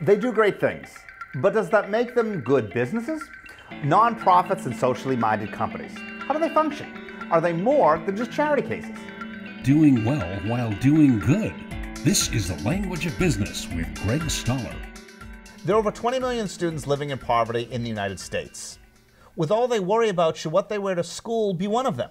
They do great things, but does that make them good businesses? Nonprofits and socially minded companies. How do they function? Are they more than just charity cases? Doing well while doing good. This is The Language of Business with Greg Stoller. There are over 20 million students living in poverty in the United States. With all they worry about, should what they wear to school be one of them?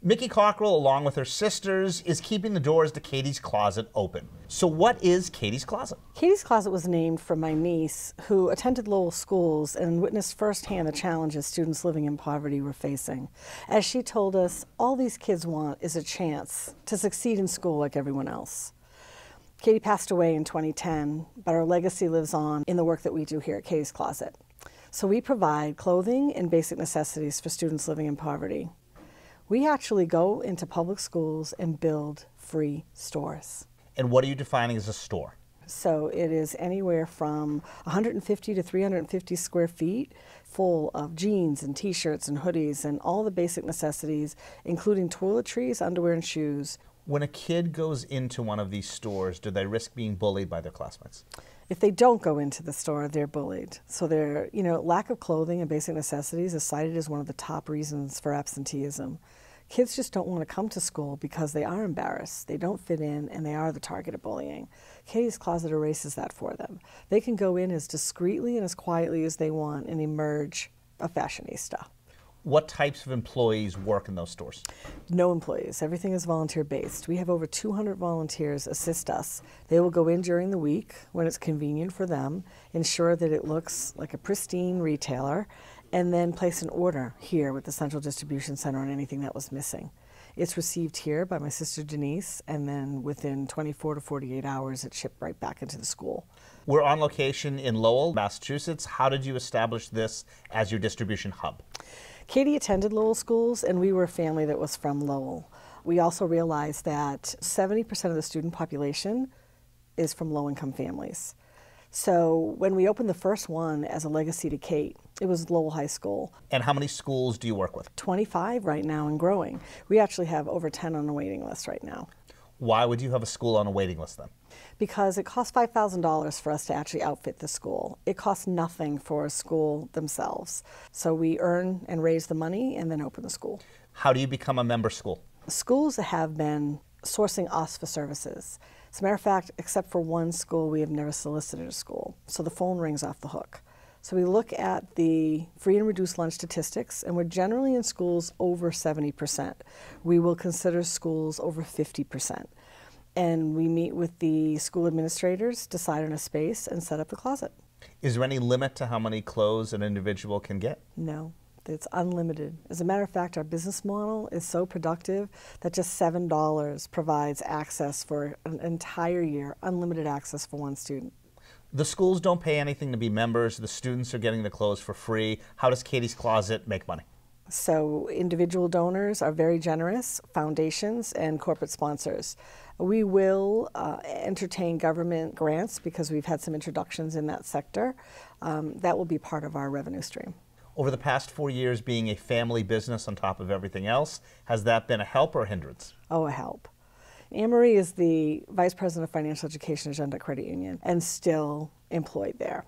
Mickey Cockrell, along with her sisters, is keeping the doors to Catie's Closet open. So what is Catie's Closet? Catie's Closet was named for my niece, who attended Lowell schools and witnessed firsthand the challenges students living in poverty were facing. As she told us, all these kids want is a chance to succeed in school like everyone else. Catie passed away in 2010, but her legacy lives on in the work that we do here at Catie's Closet. So we provide clothing and basic necessities for students living in poverty. We actually go into public schools and build free stores. And what are you defining as a store? So it is anywhere from 150 to 350 square feet, full of jeans and t-shirts and hoodies and all the basic necessities, including toiletries, underwear, and shoes. When a kid goes into one of these stores, do they risk being bullied by their classmates? If they don't go into the store, they're bullied. So lack of clothing and basic necessities is cited as one of the top reasons for absenteeism. Kids just don't want to come to school because they are embarrassed, they don't fit in, and they are the target of bullying. Catie's Closet erases that for them. They can go in as discreetly and as quietly as they want and emerge a fashionista. What types of employees work in those stores? No employees. Everything is volunteer-based. We have over 200 volunteers assist us. They will go in during the week when it's convenient for them, ensure that it looks like a pristine retailer, and then place an order here with the Central Distribution Center on anything that was missing. It's received here by my sister Denise, and then within 24 to 48 hours it's shipped right back into the school. We're on location in Lowell, Massachusetts. How did you establish this as your distribution hub? Catie attended Lowell schools, and we were a family that was from Lowell. We also realized that 70% of the student population is from low-income families. So when we opened the first one as a legacy to Kate, it was Lowell High School. And how many schools do you work with? 25 right now and growing. We actually have over 10 on the waiting list right now. Why would you have a school on a waiting list then? Because it costs $5,000 for us to actually outfit the school. It costs nothing for a school themselves. So we earn and raise the money and then open the school. How do you become a member school? Schools have been sourcing us for services. As a matter of fact, except for one school, we have never solicited a school. So the phone rings off the hook. So we look at the free and reduced lunch statistics, and we're generally in schools over 70%. We will consider schools over 50%. And we meet with the school administrators, decide on a space, and set up the closet. Is there any limit to how many clothes an individual can get? No, it's unlimited. As a matter of fact, our business model is so productive that just $7 provides access for an entire year, unlimited access for one student. The schools don't pay anything to be members. The students are getting the clothes for free. How does Catie's Closet make money? So individual donors are very generous, foundations, and corporate sponsors. We will entertain government grants because we've had some introductions in that sector. That will be part of our revenue stream. Over the past 4 years, being a family business on top of everything else, has that been a help or a hindrance? Oh, a help. Anne-Marie is the Vice President of Financial Education at Agenda Credit Union and still employed there.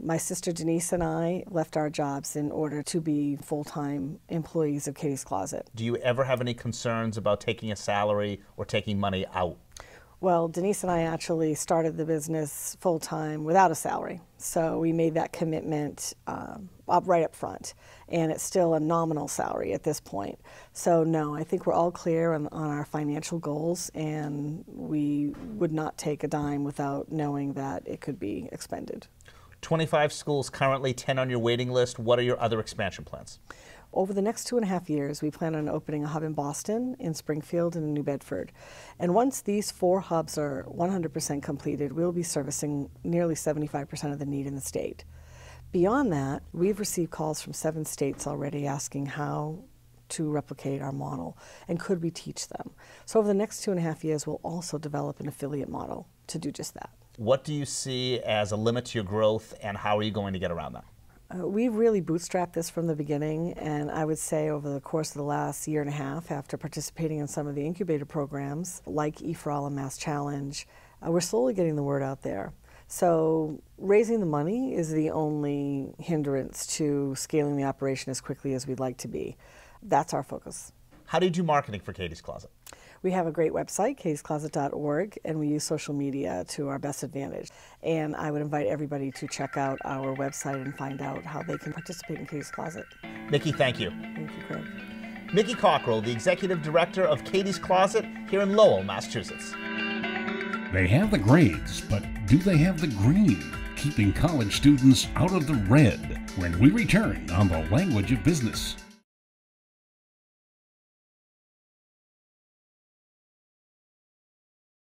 My sister Denise and I left our jobs in order to be full-time employees of Catie's Closet. Do you ever have any concerns about taking a salary or taking money out? Well, Denise and I actually started the business full-time without a salary. So we made that commitment right up front. And it's still a nominal salary at this point. So no, I think we're all clear on our financial goals, and we would not take a dime without knowing that it could be expended. 25 schools currently, 10 on your waiting list. What are your other expansion plans? Over the next 2.5 years, we plan on opening a hub in Boston, in Springfield, and in New Bedford. And once these 4 hubs are 100% completed, we'll be servicing nearly 75% of the need in the state. Beyond that, we've received calls from 7 states already asking how to replicate our model and could we teach them. So over the next 2.5 years, we'll also develop an affiliate model to do just that. What do you see as a limit to your growth, and how are you going to get around that? We've really bootstrapped this from the beginning, and I would say over the course of the last 1.5 years, after participating in some of the incubator programs like E4All and Mass Challenge, we're slowly getting the word out there. So raising the money is the only hindrance to scaling the operation as quickly as we'd like to be. That's our focus. How do you do marketing for Catie's Closet? We have a great website, catiescloset.org, and we use social media to our best advantage. And I would invite everybody to check out our website and find out how they can participate in Catie's Closet. Mickey, thank you. Thank you, Craig. Mickey Cockrell, the Executive Director of Catie's Closet here in Lowell, Massachusetts. They have the grades, but do they have the green? Keeping college students out of the red. When we return on The Language of Business.